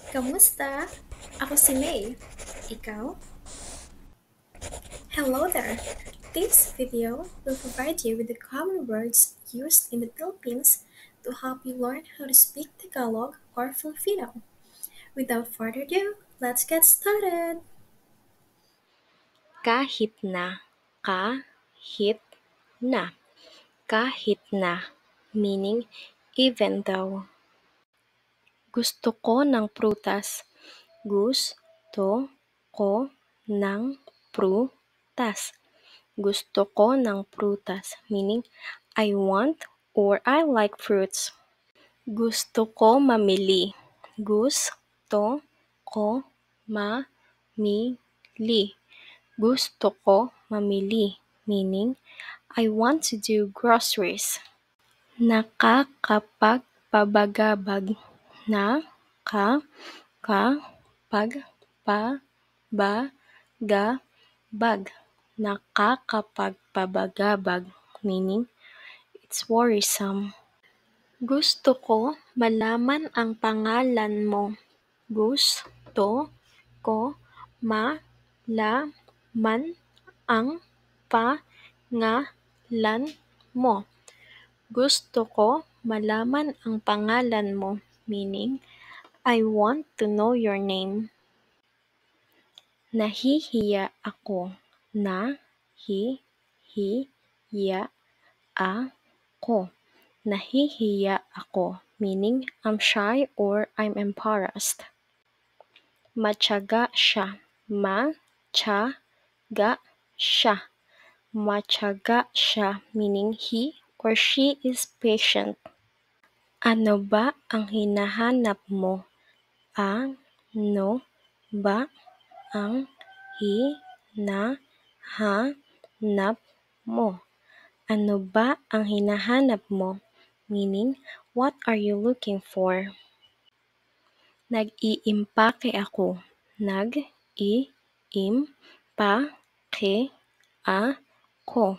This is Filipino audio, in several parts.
Kamusta? Ako si May. Ikaw? Hello there! This video will provide you with the common words used in the Philippines to help you learn how to speak Tagalog or Filipino. Without further ado, let's get started! Kahit na, kahit na, kahit na, meaning even though. Gusto ko ng prutas. Gusto ko ng prutas. Gusto ko ng prutas, meaning I want or I like fruits. Gusto ko mamili. Gusto ko mamili. Gusto ko mamili, meaning I want to do groceries. Nakakapagpabagabag. Nakakapagpabagabag. Nakakapagpabagabag, meaning it's worrisome. Gusto ko malaman ang pangalan mo. Gusto ko malaman ang pangalan mo. Gusto ko malaman ang pangalan mo, meaning I want to know your name. Nahihiya ako. Nahihiya ako. Nahihiya ako, meaning I'm shy or I'm embarrassed. Matyaga siya. Matyaga siya. Matyaga siya, meaning he or she is patient. Ano ba ang hinahanap mo? Ano ba ang hinahanap mo? Ano ba ang hinahanap mo? Meaning, what are you looking for? Nag-iimpake ako. Nag-iimpake ako.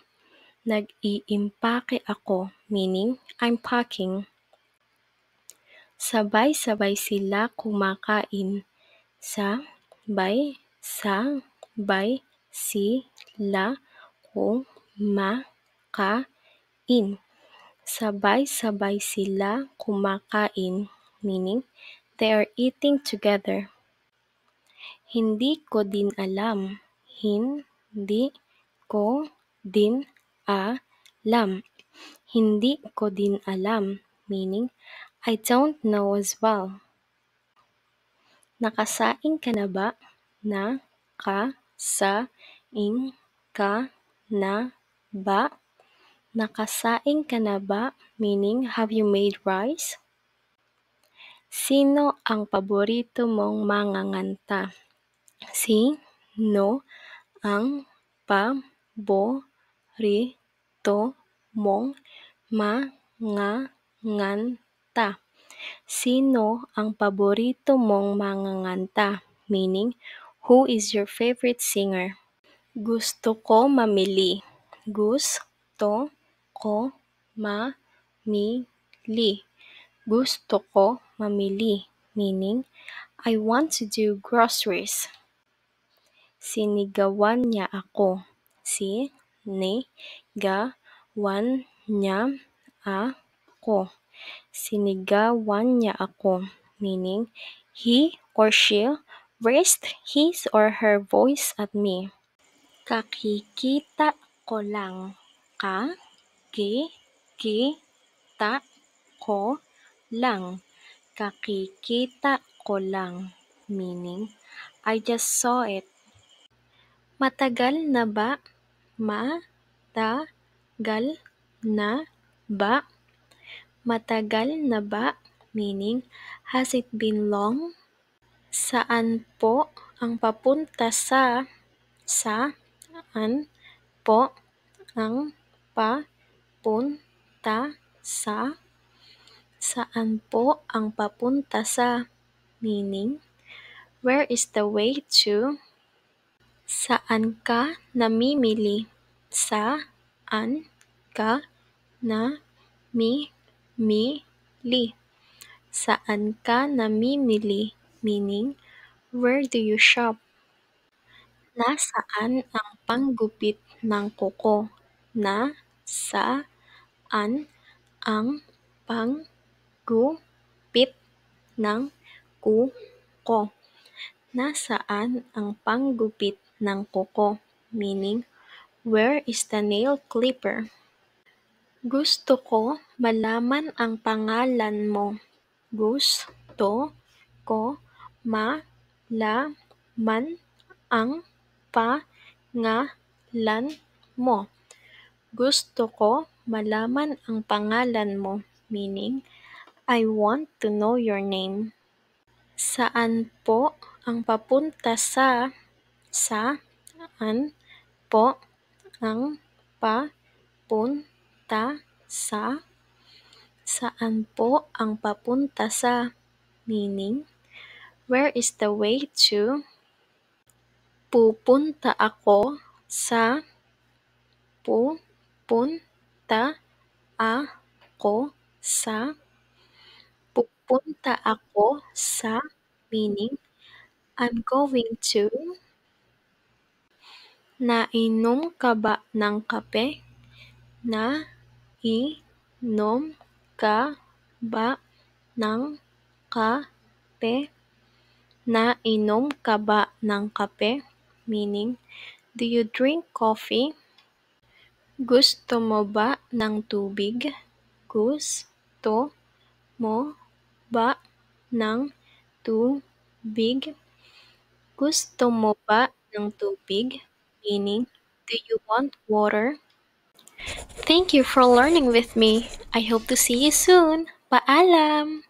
Nag-iimpake ako, meaning I'm packing. Sabay-sabay sila kumakain. Sabay-sabay sila kumakain. Sabay-sabay sila kumakain, meaning they are eating together. Hindi ko din alam. Hindi ko din alam. Hindi ko din alam, meaning I don't know as well. Nakasaing ka na ba? Nakasaing ka na ba? Nakasaing ka na ba? Meaning, have you made rice? Sino ang paborito mong manganganta? Sino ang paborito mong manganganta? Sino ang paborito mong manganganta? Meaning, who is your favorite singer? Gusto ko mamili. Gusto ko mamili. Gusto ko mamili, meaning I want to do groceries. Sinigawan niya ako. Sinigawan niya ako. Sinigawan niya ako, meaning he or she raised his or her voice at me. Kakikita ko lang. Kakikita ko lang. Kakikita ko lang, meaning I just saw it. Matagal na ba? Matagal na ba? Matagal na ba? Meaning, has it been long? Saan po ang papunta sa? Saan po ang papunta sa? Saan po ang papunta sa? Meaning, where is the way to? Saan ka namimili? Saan ka namimili? Saan ka namimili? meaning where do you shop? Nasaan ang panggupit ng kuko? Nasaan ang panggupit ng kuko? Nasaan ang panggupit ng kuko? Meaning, where is the nail clipper? Gusto ko malaman ang pangalan mo. Gusto ko malaman ang pangalan mo. Gusto ko malaman ang pangalan mo, meaning, I want to know your name. Saan po ang papunta saan po ang papunta saan po ang papunta meaning, where is the way to? Pupunta ako sa pupunta ako sa pupunta ako sa meaning, I'm going to. Nainom ka ba ng kape? Nainom ka ba ng kape? Nainom ka ba ng kape? Meaning, do you drink coffee? Gusto mo ba ng tubig? Gusto mo ba ng tubig? Gusto mo ba ng tubig? Meaning, do you want water? Thank you for learning with me. I hope to see you soon. Paalam!